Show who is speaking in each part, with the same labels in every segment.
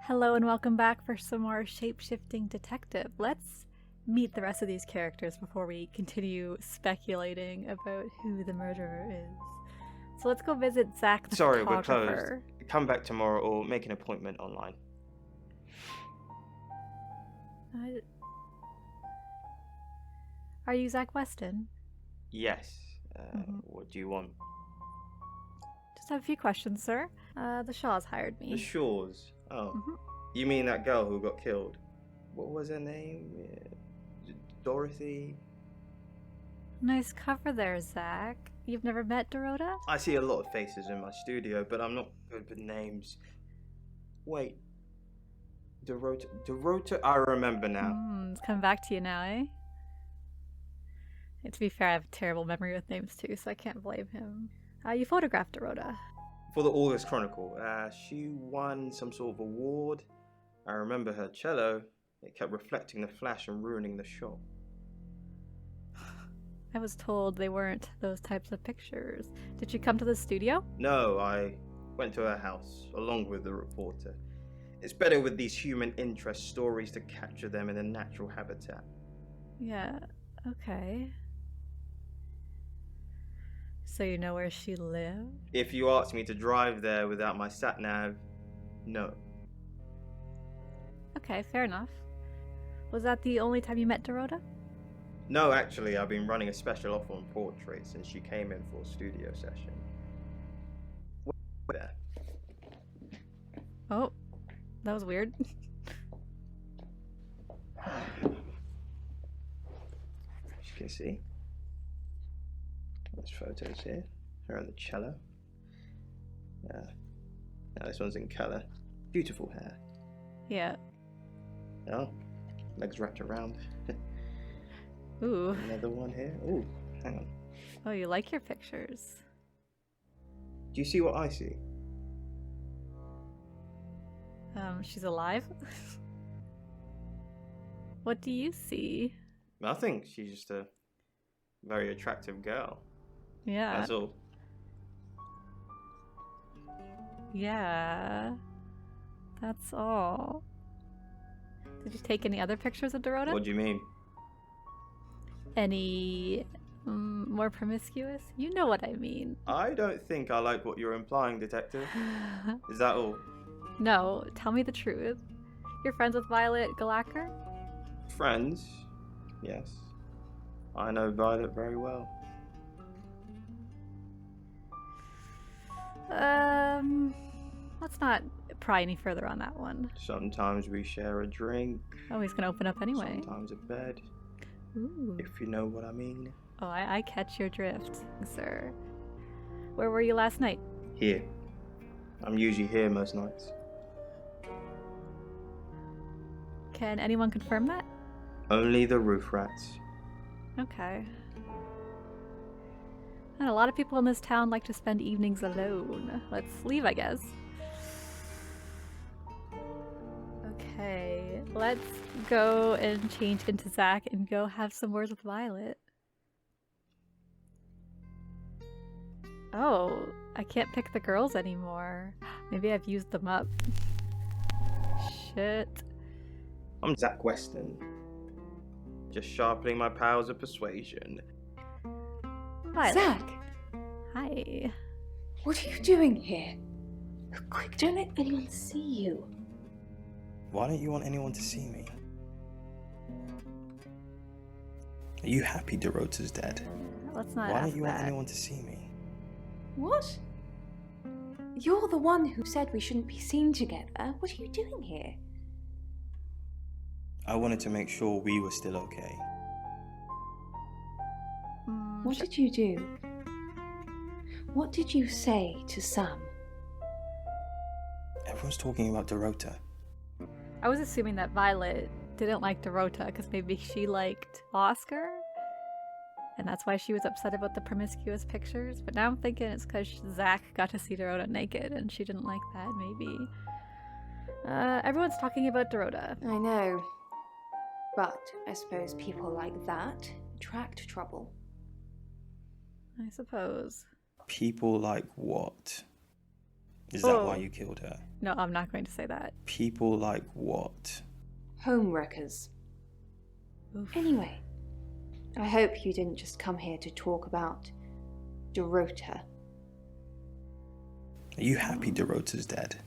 Speaker 1: Hello and welcome back for some more Shapeshifting Detective. Let's meet the rest of these characters before we continue speculating about who the murderer is. So let's go visit Zach the
Speaker 2: Sorry, we're
Speaker 1: photographer.
Speaker 2: closed. Come back tomorrow or make an appointment online.
Speaker 1: Are you Zach Weston?
Speaker 2: Yes. What do you want?
Speaker 1: Just have a few questions, sir. The Shaws hired me.
Speaker 2: The Shaws. Oh. You mean that girl who got killed? What was her name? Dorothy?
Speaker 1: Nice cover there, Zach. You've never met Dorota?
Speaker 2: I see a lot of faces in my studio, but I'm not good with names. Wait. Dorota, I remember now.
Speaker 1: It's coming back to you now, eh? And to be fair, I have a terrible memory with names too, so I can't blame him. You photographed Dorota.
Speaker 2: For the August Chronicle. She won some sort of award. I remember her cello. It kept reflecting the flash and ruining the shot.
Speaker 1: I was told they weren't those types of pictures. Did she come to the studio?
Speaker 2: No, I went to her house, along with the reporter. It's better with these human interest stories to capture them in a natural habitat.
Speaker 1: Yeah, okay. So you know where she lived?
Speaker 2: If you asked me to drive there without my sat-nav, no.
Speaker 1: Okay, fair enough. Was that the only time you met Dorota?
Speaker 2: No, actually, I've been running a special offer on portraits since she came in for a studio session. There.
Speaker 1: Oh, that was weird.
Speaker 2: As you can see, there's photos here. Her on the cello. Now this one's in colour. Beautiful hair.
Speaker 1: Yeah.
Speaker 2: Oh, legs wrapped around.
Speaker 1: Ooh.
Speaker 2: Another one here. Ooh, hang on.
Speaker 1: Oh, you like your pictures.
Speaker 2: Do you see what I see?
Speaker 1: She's alive? What do you see?
Speaker 2: Nothing. She's just a very attractive girl.
Speaker 1: Yeah.
Speaker 2: That's all.
Speaker 1: Yeah. That's all. Did you take any other pictures of Dorota?
Speaker 2: What do you mean?
Speaker 1: Any more promiscuous? You know what I mean.
Speaker 2: I don't think I like what you're implying, Detective. Is that all?
Speaker 1: No, tell me the truth. You're friends with Violet Galacker?
Speaker 2: Friends? Yes. I know Violet very well.
Speaker 1: Let's not pry any further on that one.
Speaker 2: Sometimes we share a drink.
Speaker 1: Oh, he's gonna open up anyway.
Speaker 2: Sometimes a bed.
Speaker 1: Ooh.
Speaker 2: If you know what I mean.
Speaker 1: Oh, I catch your drift, sir. Where were you last night?
Speaker 2: Here. I'm usually here most nights.
Speaker 1: Can anyone confirm that?
Speaker 2: Only the roof rats.
Speaker 1: Okay. And a lot of people in this town like to spend evenings alone. Let's leave, I guess. Okay, let's go and change into Zach and go have some words with Violet. Oh, I can't pick the girls anymore. Maybe I've used them up. Shit.
Speaker 2: I'm Zach Weston. Just sharpening my powers of persuasion.
Speaker 1: Violet.
Speaker 3: Zach!
Speaker 1: Hi.
Speaker 3: What are you doing here? Quick, don't let anyone see you.
Speaker 4: Why don't you want anyone to see me? Are you happy Dorota's dead?
Speaker 1: Let's not
Speaker 4: Why
Speaker 1: ask
Speaker 4: don't you want
Speaker 1: that.
Speaker 4: anyone to see me?
Speaker 3: What? You're the one who said we shouldn't be seen together. What are you doing here?
Speaker 4: I wanted to make sure we were still okay.
Speaker 3: What did you do? What did you say to Sam?
Speaker 4: Everyone's talking about Dorota.
Speaker 1: I was assuming that Violet didn't like Dorota because maybe she liked Oscar, and that's why she was upset about the promiscuous pictures. But now I'm thinking it's because Zach got to see Dorota naked and she didn't like that, maybe. Everyone's talking about Dorota.
Speaker 3: I know. But I suppose people like that attract trouble.
Speaker 1: I suppose.
Speaker 4: People like what? Is that why
Speaker 1: Oh.
Speaker 4: you killed her?
Speaker 1: No, I'm not going to say that.
Speaker 4: People like what?
Speaker 3: Homewreckers.
Speaker 1: Oof.
Speaker 3: Anyway, I hope you didn't just come here to talk about Dorota.
Speaker 4: Are you happy Dorota's dead?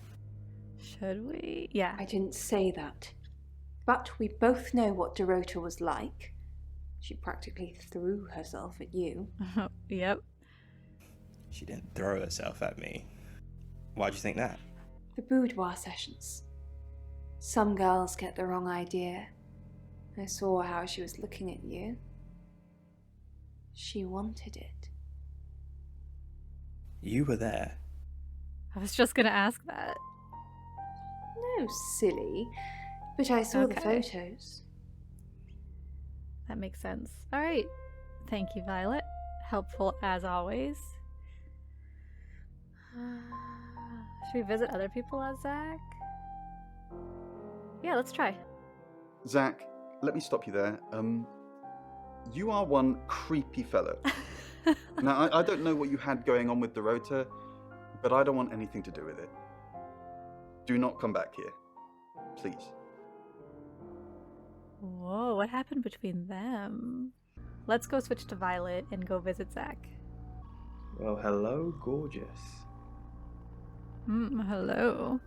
Speaker 1: Should we? Yeah.
Speaker 3: I didn't say that. But we both know what Dorota was like. She practically threw herself at you.
Speaker 1: Yep.
Speaker 4: She didn't throw herself at me. Why'd you think that?
Speaker 3: The boudoir sessions. Some girls get the wrong idea. I saw how she was looking at you. She wanted it.
Speaker 4: You were there.
Speaker 1: I was just gonna ask that.
Speaker 3: No, silly. But I saw the
Speaker 1: Okay.
Speaker 3: photos.
Speaker 1: That makes sense. All right. Thank you, Violet. Helpful as always. Should we visit other people as Zach? Yeah, let's try.
Speaker 5: Zach, let me stop you there. You are one creepy fellow. Now, I don't know what you had going on with Dorota, but I don't want anything to do with it. Do not come back here. Please.
Speaker 1: Whoa, what happened between them? Let's go switch to Violet and go visit Zach.
Speaker 2: Well, hello, gorgeous.
Speaker 1: Hello.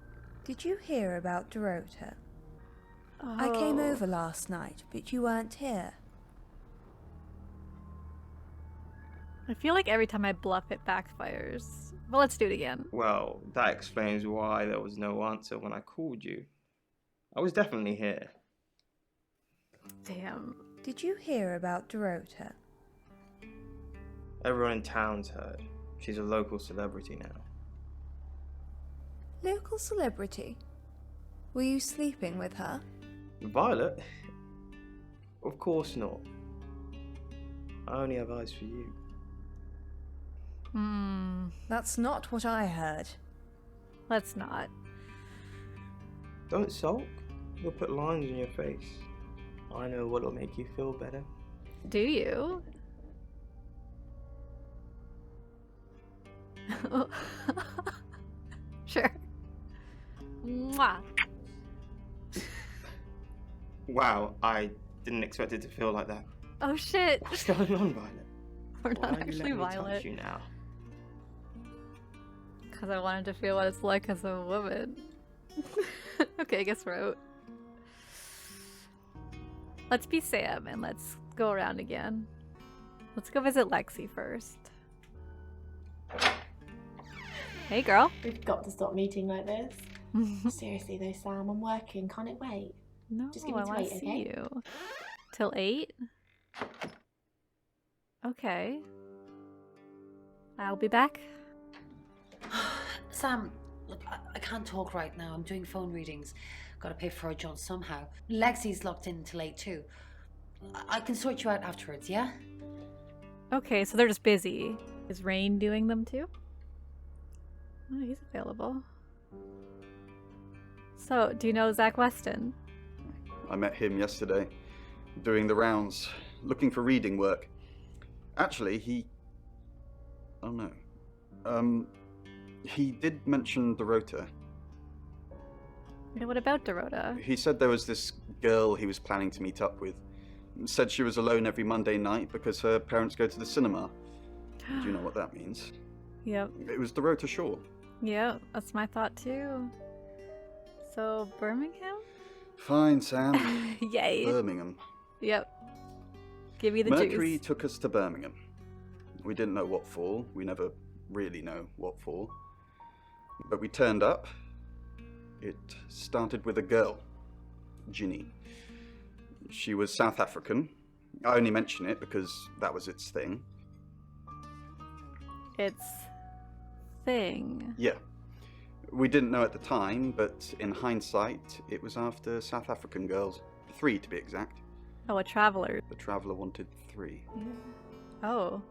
Speaker 6: Did you hear about Dorota? I came
Speaker 1: Oh.
Speaker 6: over last night, but you weren't here.
Speaker 1: I feel like every time I bluff it backfires. But let's do it again.
Speaker 2: Well, that explains why there was no answer when I called you. I was definitely here.
Speaker 1: Damn.
Speaker 6: Did you hear about Dorota?
Speaker 2: Everyone in town's heard. She's a local celebrity now.
Speaker 6: Local celebrity? Were you sleeping with her?
Speaker 2: Violet? Of course not. I only have eyes for you.
Speaker 6: That's not what I heard.
Speaker 1: Let's not.
Speaker 2: Don't sulk. You'll put lines in your face. I know what'll make you feel better.
Speaker 1: Do you? Sure. Mwah.
Speaker 2: Wow, I didn't expect it to feel like that.
Speaker 1: Oh shit.
Speaker 2: What's going on, Violet?
Speaker 1: We're
Speaker 2: Why
Speaker 1: not
Speaker 2: are you
Speaker 1: actually
Speaker 2: letting me touch
Speaker 1: Violet.
Speaker 2: you now?
Speaker 1: Because I wanted to feel what it's like as a woman. Okay, I guess we're out. Let's be Sam and let's go around again. Let's go visit Lexi first. Hey, girl.
Speaker 7: We've got to stop meeting like this. Seriously though, Sam, I'm working. Can't it wait?
Speaker 1: No,
Speaker 7: Just give me
Speaker 1: I
Speaker 7: till
Speaker 1: want to
Speaker 7: 8,
Speaker 1: see
Speaker 7: okay?
Speaker 1: you. Till 8? Okay. I'll be back.
Speaker 8: Sam, look, I can't talk right now. I'm doing phone readings. Gotta pay for a job somehow. Lexi's locked in till 8 too. I can sort you out afterwards, yeah?
Speaker 1: Okay, so they're just busy. Is Rain doing them too? Oh, he's available. So, do you know Zach Weston?
Speaker 5: I met him yesterday, doing the rounds, looking for reading work. Actually, oh no. He did mention Dorota.
Speaker 1: Yeah, what about Dorota?
Speaker 5: He said there was this girl he was planning to meet up with. Said she was alone every Monday night because her parents go to the cinema. Do you know what that means?
Speaker 1: Yep.
Speaker 5: It was Dorota Shaw.
Speaker 1: Yep, that's my thought too. So, Birmingham?
Speaker 5: Fine, Sam.
Speaker 1: Yay.
Speaker 5: Birmingham.
Speaker 1: Yep. Give me the
Speaker 5: Mercury
Speaker 1: juice.
Speaker 5: took us to Birmingham. We didn't know what for. We never really know what for. But we turned up. It started with a girl, Ginny. She was South African. I only mention it because that was its thing.
Speaker 1: It's thing.
Speaker 5: Yeah. We didn't know at the time, but in hindsight, it was after South African girls. 3 to be exact.
Speaker 1: Oh, a traveler.
Speaker 5: The Traveller wanted 3.
Speaker 1: Oh.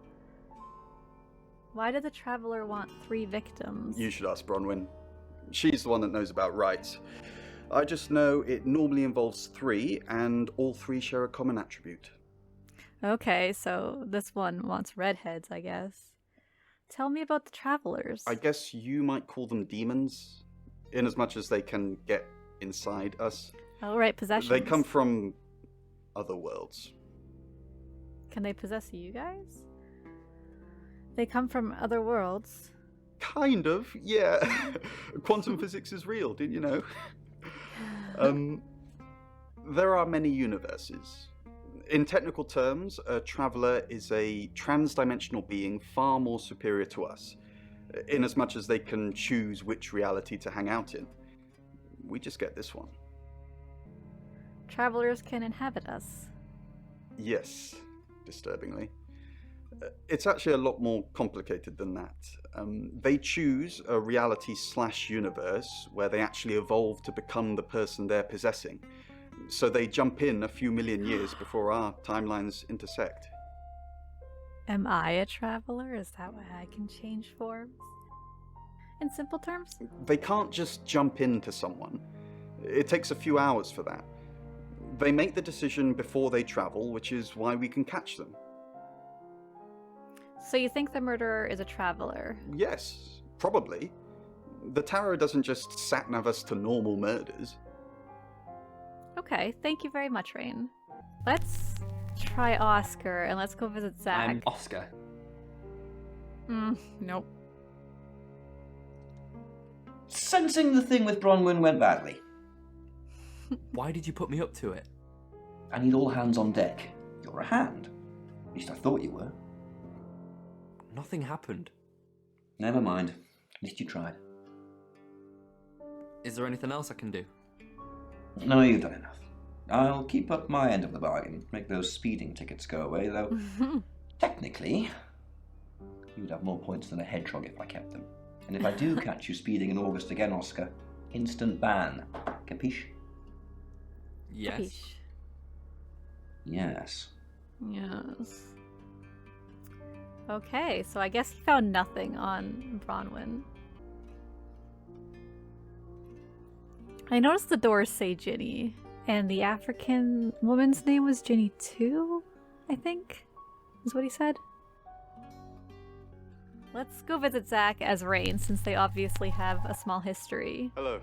Speaker 1: Why did the traveler want 3 victims?
Speaker 5: You should ask Bronwyn. She's the one that knows about rights. I just know it normally involves 3, and all 3 share a common attribute.
Speaker 1: Okay, so this one wants redheads, I guess. Tell me about the travelers.
Speaker 5: I guess you might call them demons, in as much as they can get inside us.
Speaker 1: Oh, right, possessions.
Speaker 5: They come from other worlds.
Speaker 1: Can they possess you guys? They come from other worlds.
Speaker 5: Kind of, yeah. Quantum physics is real, didn't you know? There are many universes. In technical terms, a traveler is a trans-dimensional being far more superior to us, in as much as they can choose which reality to hang out in. We just get this one.
Speaker 1: Travelers can inhabit us.
Speaker 5: Yes, disturbingly. It's actually a lot more complicated than that. They choose a reality/universe where they actually evolve to become the person they're possessing. So they jump in a few million years before our timelines intersect.
Speaker 1: Am I a traveler? Is that why I can change forms? In simple terms?
Speaker 5: They can't just jump into someone. It takes a few hours for that. They make the decision before they travel, which is why we can catch them.
Speaker 1: So you think the murderer is a traveler?
Speaker 5: Yes, probably. The tarot doesn't just sat-nav us to normal murders.
Speaker 1: Okay, thank you very much, Rain. Let's try Oscar and let's go visit Zach.
Speaker 9: I'm Oscar.
Speaker 1: Nope.
Speaker 9: Sensing the thing with Bronwyn went badly.
Speaker 10: Why did you put me up to it?
Speaker 9: I need all hands on deck. You're a hand. At least I thought you were.
Speaker 10: Nothing happened.
Speaker 9: Never mind. At least you tried.
Speaker 10: Is there anything else I can do?
Speaker 9: No, you've done enough. I'll keep up my end of the bargain. Make those speeding tickets go away, though. Technically, you'd have more points than a hedgehog if I kept them. And if I do catch you speeding in August again, Oscar, instant ban. Capiche?
Speaker 10: Yes.
Speaker 1: Capiche.
Speaker 9: Yes.
Speaker 1: Yes. Okay, so I guess he found nothing on Bronwyn. I noticed the doors say Ginny, and the African woman's name was Ginny too, I think, is what he said. Let's go visit Zach as Rain, since they obviously have a small history.
Speaker 5: Hello.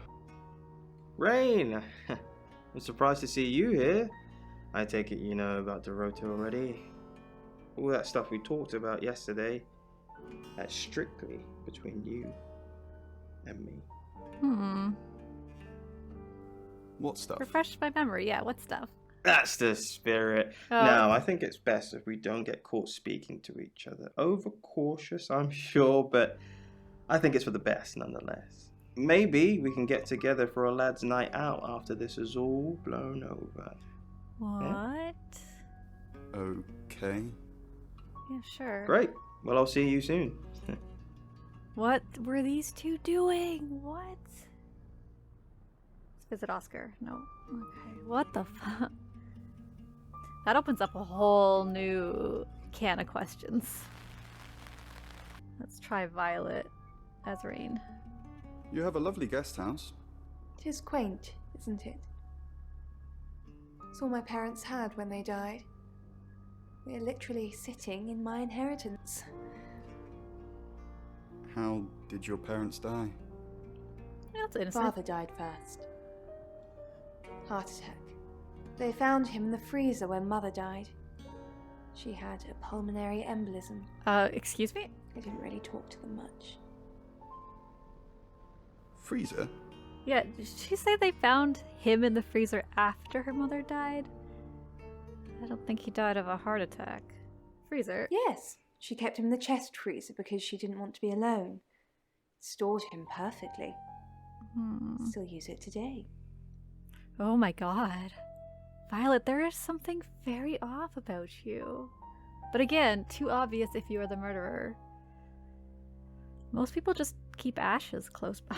Speaker 2: Rain! I'm surprised to see you here. I take it you know about Dorota already. All that stuff we talked about yesterday, that's strictly between you and me.
Speaker 5: What stuff?
Speaker 1: Refresh my memory, yeah, what stuff?
Speaker 2: That's the spirit.
Speaker 1: Oh.
Speaker 2: Now, I think it's best if we don't get caught speaking to each other. Overcautious, I'm sure, but I think it's for the best nonetheless. Maybe we can get together for a lad's night out after this is all blown over.
Speaker 1: What?
Speaker 5: Okay.
Speaker 1: Yeah, sure.
Speaker 2: Great. Well, I'll see you soon.
Speaker 1: What were these two doing? What? Let's visit Oscar. No. Okay. What the fuck? That opens up a whole new can of questions. Let's try Violet as Rain.
Speaker 5: You have a lovely guest house.
Speaker 3: It is quaint, isn't it? It's all my parents had when they died. We're literally sitting in my inheritance.
Speaker 5: How did your parents die?
Speaker 1: That's innocent.
Speaker 3: Father died first. Heart attack. They found him in the freezer when Mother died. She had a pulmonary embolism.
Speaker 1: Excuse me?
Speaker 3: I didn't really talk to them much.
Speaker 5: Freezer?
Speaker 1: Yeah, did she say they found him in the freezer after her mother died? I don't think he died of a heart attack. Freezer?
Speaker 3: Yes, she kept him in the chest freezer because she didn't want to be alone. Stored him perfectly. Still use it today.
Speaker 1: Oh my god. Violet, there is something very off about you. But again, too obvious if you are the murderer. Most people just keep ashes close by.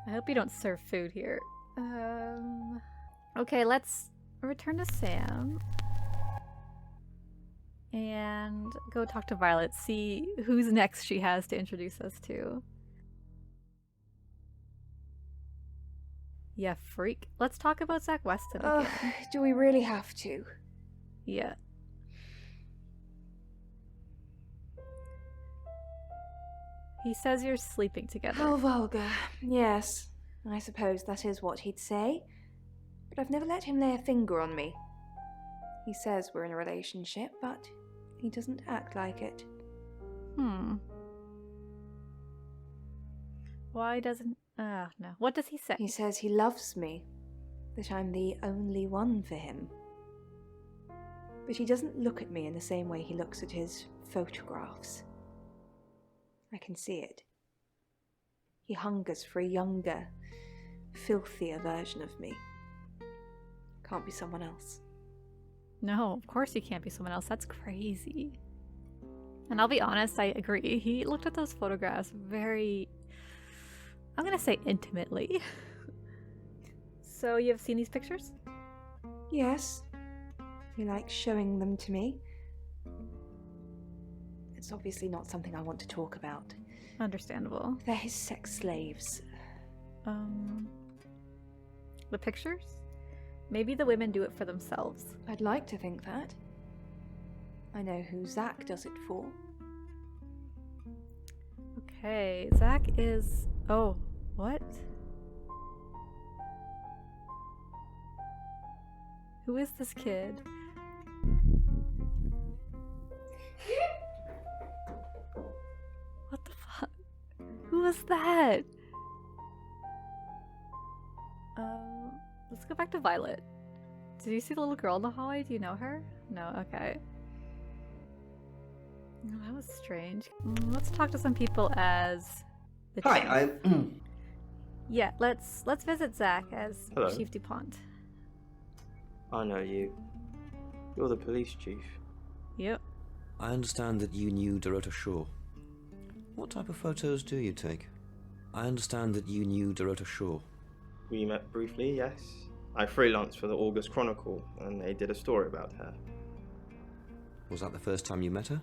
Speaker 1: I hope you don't serve food here. Okay, let's return to Sam. And go talk to Violet, see who's next she has to introduce us to. Yeah, freak. Let's talk about Zach Weston again.
Speaker 3: Do we really have to?
Speaker 1: Yeah. He says you're sleeping together.
Speaker 3: How vulgar. Yes, I suppose that is what he'd say. But I've never let him lay a finger on me. He says we're in a relationship, but he doesn't act like it.
Speaker 1: Why doesn't... no. What does he say?
Speaker 3: He says he loves me, that I'm the only one for him. But he doesn't look at me in the same way he looks at his photographs. I can see it. He hungers for a younger, filthier version of me. Can't be someone else.
Speaker 1: No, of course he can't be someone else. That's crazy. And I'll be honest, I agree. He looked at those photographs very... I'm gonna say intimately. So you've seen these pictures?
Speaker 3: Yes. He likes showing them to me. It's obviously not something I want to talk about.
Speaker 1: Understandable.
Speaker 3: They're his sex slaves.
Speaker 1: The pictures? Maybe the women do it for themselves.
Speaker 3: I'd like to think that. I know who Zach does it for.
Speaker 1: Okay, Zach is... Oh, what? Who is this kid? What the fuck? Who was that? Let's go back to Violet. Did you see the little girl in the hallway? Do you know her? No, okay. Oh, that was strange. Let's talk to some people as the chief.
Speaker 9: Hi,
Speaker 1: Yeah, let's visit Zach as
Speaker 2: Hello.
Speaker 1: Chief DuPont.
Speaker 2: I know you. You're the police chief.
Speaker 1: Yep.
Speaker 11: I understand that you knew Dorota Shaw. What type of photos do you take? I understand that you knew Dorota Shaw.
Speaker 2: We met briefly, yes. I freelanced for the August Chronicle, and they did a story about her.
Speaker 11: Was that the first time you met her?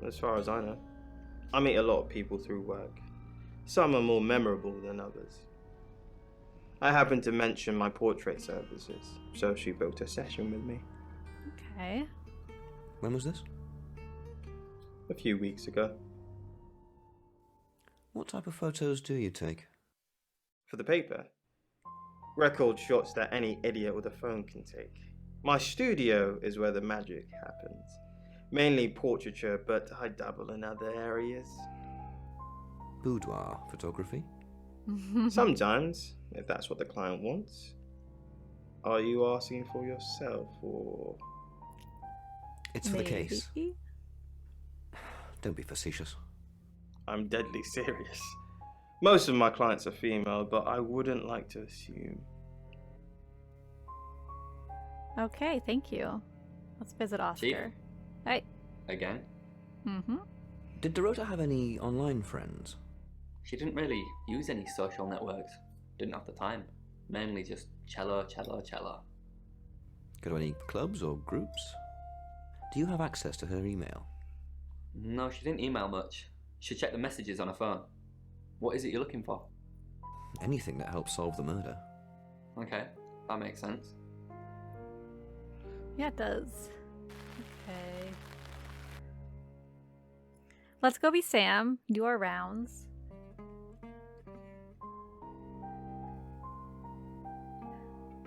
Speaker 2: As far as I know. I meet a lot of people through work. Some are more memorable than others. I happened to mention my portrait services, so she booked a session with me.
Speaker 1: Okay.
Speaker 11: When was this?
Speaker 2: A few weeks ago.
Speaker 11: What type of photos do you take?
Speaker 2: For the paper. Record shots that any idiot with a phone can take. My studio is where the magic happens. Mainly portraiture, but I dabble in other areas.
Speaker 11: Boudoir photography?
Speaker 2: Sometimes, if that's what the client wants. Are you asking for yourself, or...?
Speaker 11: It's for the case. Don't be facetious.
Speaker 2: I'm deadly serious. Most of my clients are female, but I wouldn't like to assume.
Speaker 1: Okay, thank you. Let's visit Oscar.
Speaker 10: Chief?
Speaker 1: Hey.
Speaker 10: Again?
Speaker 1: Mm-hmm.
Speaker 11: Did Dorota have any online friends?
Speaker 10: She didn't really use any social networks. Didn't have the time. Mainly just cello.
Speaker 11: Go to any clubs or groups? Do you have access to her email?
Speaker 10: No, she didn't email much. She checked the messages on her phone. What is it you're looking for?
Speaker 11: Anything that helps solve the murder.
Speaker 10: Okay, that makes sense.
Speaker 1: Yeah, it does. Okay. Let's go be Sam, do our rounds.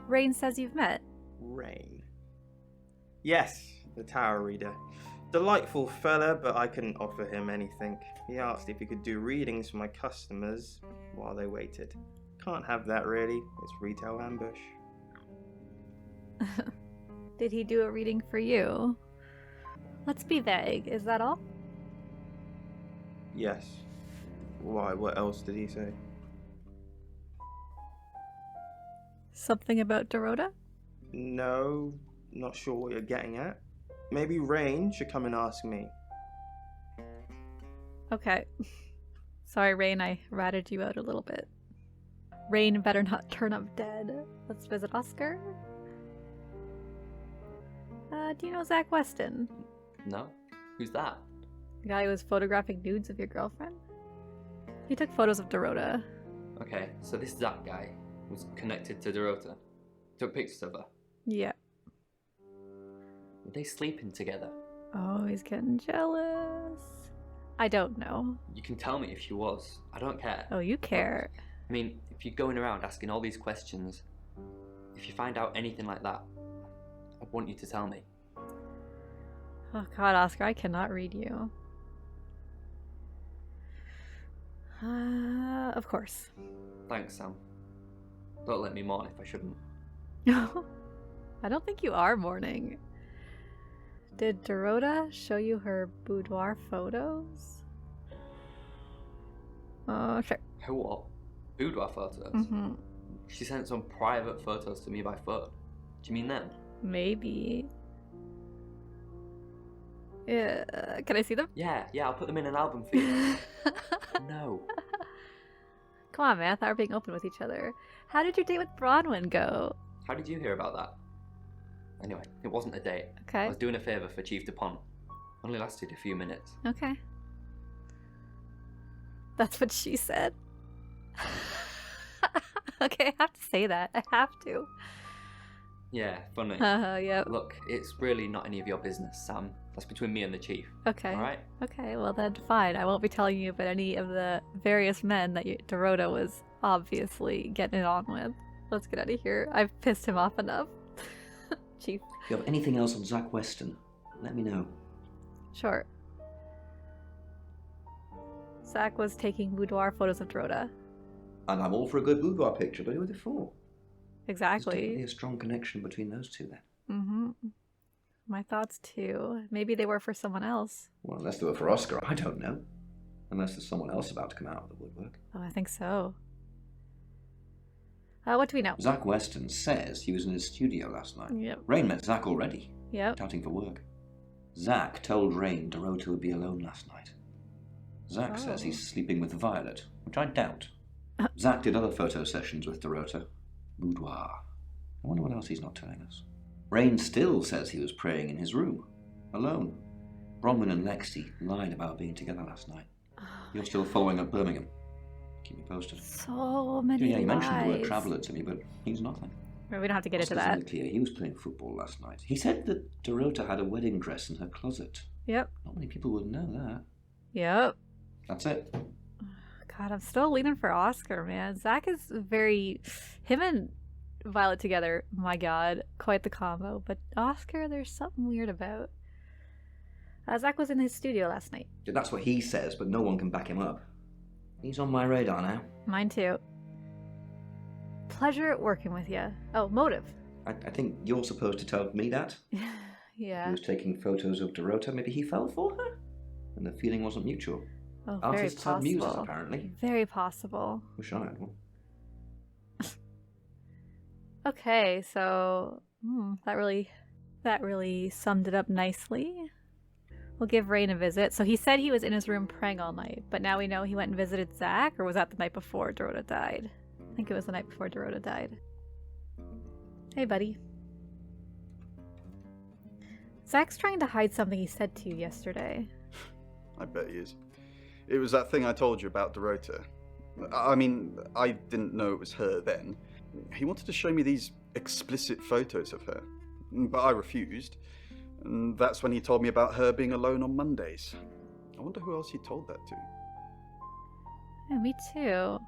Speaker 1: Rain says you've met.
Speaker 2: Rain. Yes, the Tower Reader. Delightful fella, but I couldn't offer him anything. He asked if he could do readings for my customers while they waited. Can't have that really, it's retail ambush.
Speaker 1: Did he do a reading for you? Let's be vague, is that all?
Speaker 2: Yes. Why, what else did he say?
Speaker 1: Something about Dorota?
Speaker 2: No, not sure what you're getting at. Maybe Rain should come and ask me.
Speaker 1: Okay. Sorry, Rain, I ratted you out a little bit. Rain better not turn up dead. Let's visit Oscar. Do you know Zach Weston?
Speaker 10: No? Who's that?
Speaker 1: The guy who was photographing nudes of your girlfriend? He took photos of Dorota.
Speaker 10: Okay, so this Zach guy was connected to Dorota. Took pictures of her.
Speaker 1: Yeah.
Speaker 10: Were they sleeping together?
Speaker 1: Oh, he's getting jealous. I don't know.
Speaker 10: You can tell me if she was. I don't care.
Speaker 1: Oh, you care.
Speaker 10: I mean, if you're going around asking all these questions, if you find out anything like that, I want you to tell me.
Speaker 1: Oh god, Oscar, I cannot read you. Of course.
Speaker 10: Thanks, Sam. Don't let me mourn if I shouldn't.
Speaker 1: I don't think you are mourning. Did Dorota show you her boudoir photos? Sure.
Speaker 10: Her what? Boudoir photos?
Speaker 1: Mm-hmm.
Speaker 10: She sent some private photos to me by phone. Do you mean them?
Speaker 1: Maybe. Yeah, can I see them?
Speaker 10: Yeah, I'll put them in an album for you. No.
Speaker 1: Come on, man, I thought we were being open with each other. How did your date with Bronwyn go?
Speaker 10: How did you hear about that? Anyway, it wasn't a date.
Speaker 1: Okay.
Speaker 10: I was doing a favour for Chief DuPont. Only lasted a few minutes.
Speaker 1: Okay. That's what she said. Okay, I have to say that. I have to.
Speaker 10: Yeah, funny.
Speaker 1: Yep.
Speaker 10: Look, it's really not any of your business, Sam. That's between me and the Chief.
Speaker 1: Okay.
Speaker 10: Alright?
Speaker 1: Okay, well then fine. I won't be telling you about any of the various men that Dorota was obviously getting it on with. Let's get out of here. I've pissed him off enough. Chief.
Speaker 11: If you have anything else on Zach Weston, let me know.
Speaker 1: Sure. Zach was taking boudoir photos of Dorota.
Speaker 11: And I'm all for a good boudoir picture, but who are they for? There's
Speaker 1: Exactly.
Speaker 11: definitely a strong connection between those two then.
Speaker 1: Mm-hmm. My thoughts too. Maybe they were for someone else.
Speaker 11: Well, unless they were for Oscar, I don't know. Unless there's someone else about to come out of the woodwork.
Speaker 1: Oh, I think so. What do we know?
Speaker 11: Zach Weston says he was in his studio last night.
Speaker 1: Yep.
Speaker 11: Rain met Zach already.
Speaker 1: Yep.
Speaker 11: Touting for work. Zach told Rain Dorota would be alone last night. Zach says he's sleeping with Violet, which I doubt. Zach did other photo sessions with Dorota. Boudoir. I wonder what else he's not telling us. Rain still says he was praying in his room, alone. Bronwyn and Lexi lied about being together last night. You're still following up Birmingham. Keep me posted.
Speaker 1: So many
Speaker 11: Yeah, you
Speaker 1: lies.
Speaker 11: mentioned the word traveller to me, but he's nothing.
Speaker 1: Well, we don't have to get into
Speaker 11: Oscar's
Speaker 1: that.
Speaker 11: really clear. He was playing football last night. He said that Dorota had a wedding dress in her closet.
Speaker 1: Yep.
Speaker 11: Not many people would know that.
Speaker 1: Yep.
Speaker 11: That's it.
Speaker 1: God, I'm still leaning for Oscar, man. Zach is very... Him and Violet together, my god, quite the combo. But Oscar, there's something weird about. Zach was in his studio last night.
Speaker 11: That's what he says, but no one can back him up. He's on my radar now.
Speaker 1: Mine too. Pleasure working with you. Oh, motive.
Speaker 11: I think you're supposed to tell me that.
Speaker 1: Yeah.
Speaker 11: He was taking photos of Dorota. Maybe he fell for her? And the feeling wasn't mutual.
Speaker 1: Oh, very
Speaker 11: Artists have muses,
Speaker 1: possible.
Speaker 11: apparently.
Speaker 1: Very possible.
Speaker 11: Wish I had one.
Speaker 1: Okay, so that really summed it up nicely. We'll give Rain a visit. So he said he was in his room praying all night, but now we know he went and visited Zach, or was that the night before Dorota died? I think it was the night before Dorota died. Hey, buddy. Zach's trying to hide something he said to you yesterday.
Speaker 5: I bet he is. It was that thing I told you about Dorota. I mean, I didn't know it was her then. He wanted to show me these explicit photos of her, but I refused. And that's when he told me about her being alone on Mondays. I wonder who else he told that to.
Speaker 1: Yeah, me too.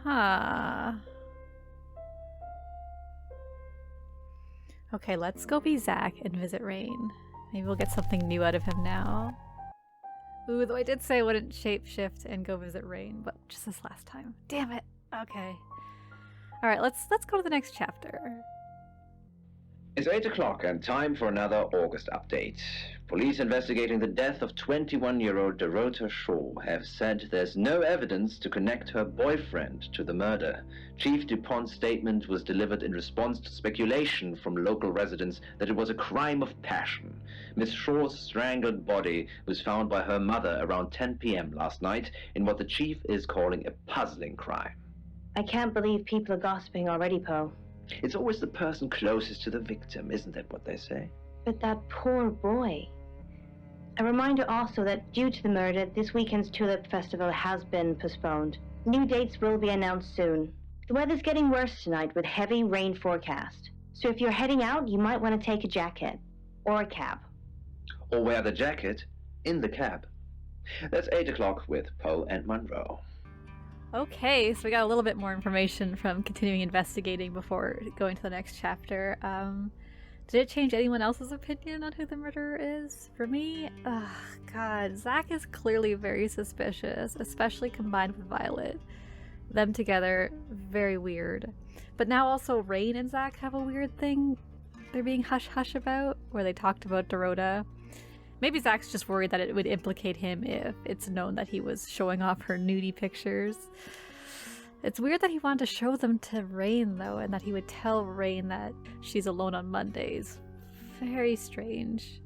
Speaker 1: Huh. Okay, let's go be Zach and visit Rain. Maybe we'll get something new out of him now. Ooh, though I did say I wouldn't shapeshift and go visit Rain, but just this last time. Damn it. Okay. Alright, let's go to the next chapter.
Speaker 12: It's 8 o'clock and time for another August update. Police investigating the death of 21-year-old Dorota Shaw have said there's no evidence to connect her boyfriend to the murder. Chief DuPont's statement was delivered in response to speculation from local residents that it was a crime of passion. Miss Shaw's strangled body was found by her mother around 10 p.m. last night in what the chief is calling a puzzling crime.
Speaker 13: I can't believe people are gossiping already, Poe.
Speaker 12: It's always the person closest to the victim, isn't that what they say?
Speaker 13: But that poor boy. A reminder also that due to the murder, this weekend's Tulip Festival has been postponed. New dates will be announced soon. The weather's getting worse tonight with heavy rain forecast. So if you're heading out, you might want to take a jacket. or a cab.
Speaker 12: Or wear the jacket in the cab. That's 8 o'clock with Poe and Monroe.
Speaker 1: Okay, so we got a little bit more information from continuing investigating before going to the next chapter. Did it change anyone else's opinion on who the murderer is? For me, God, Zach is clearly very suspicious, especially combined with Violet. Them together, very weird. But now also Rain and Zach have a weird thing they're being hush-hush about, where they talked about Dorota. Maybe Zach's just worried that it would implicate him if it's known that he was showing off her nudie pictures. It's weird that he wanted to show them to Rain, though, and that he would tell Rain that she's alone on Mondays. Very strange.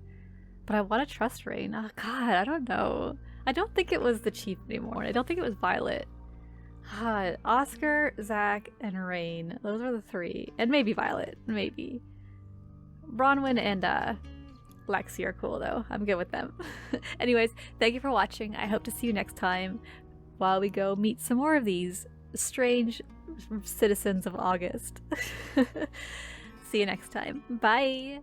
Speaker 1: But I want to trust Rain. Oh, God, I don't know. I don't think it was the chief anymore. I don't think it was Violet. Oscar, Zach, and Rain. Those are the three. And maybe Violet. Maybe. Bronwyn and, Lexi are cool, though. I'm good with them. Anyways, thank you for watching. I hope to see you next time while we go meet some more of these strange citizens of August. See you next time. Bye!